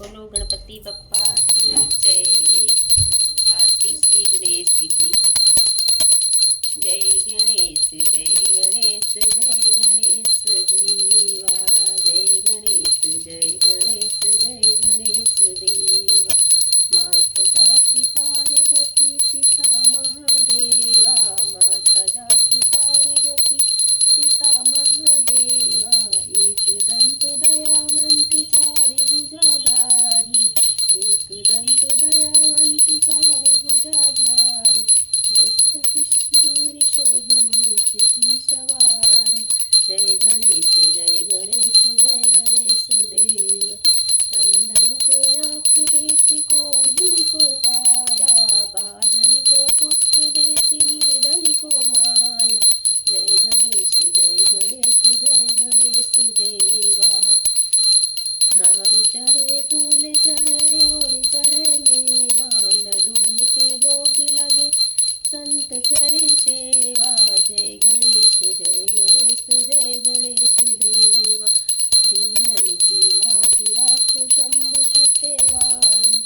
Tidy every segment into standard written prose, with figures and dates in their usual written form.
बोलो गणपति बप्पा की जय। आरती श्री गणेश जी की। जय गणेश जय गणेश जय गणेश देवा। जय गणेश जय गणेश जय गणेश देवा। माता जाकी पार्वती पिता महादेवा। माता जाकी पार्वती पिता महादेवा। एक दंत दयावंती चारि भुजाधारी। एक दंत दयावंती चारि भुजाधारी। मस्तक सिंदूर शोभे मूष की सवारी। जय गणेश जय गणेश जय गणेश देव। अंधन को आँख देती कोढ़िन को काया। बाझन को पुत्र देती निर्धन को माया। जय गणेश जय गणेश जय गणेश देवा। हार चढ़े फूल चढ़े और चढ़े मेवा। लड्डुअन के भोग लगे संत करें सेवा। जय गणेश जय गणेश जय गणेश देवा। दीनन की लाज राखो शंभु सुतेवारी।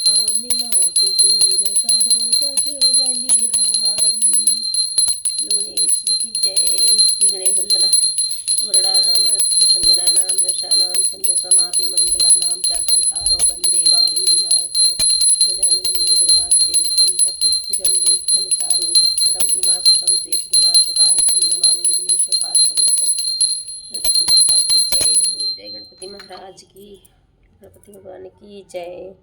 कामना को पूर्ण करो जग बलिहारी। गणेश जी की जय। श्री गणेश वंदना। वरदानाम संगनानाम दशानाम छंदसमापि मंगलानाम चाकर्तारो वंदे वाणी विनायको। गजाननं भूतगणाधिसेवितं कपित्थजम्बूफलचारु भक्षणं उमासुतं शेषविनाशकारितं नमामि विघ्नेश्वरपादपं सुखं। गणपति बप्पा की जय हो। जय गणपति महाराज की। गणपति भगवान की जय।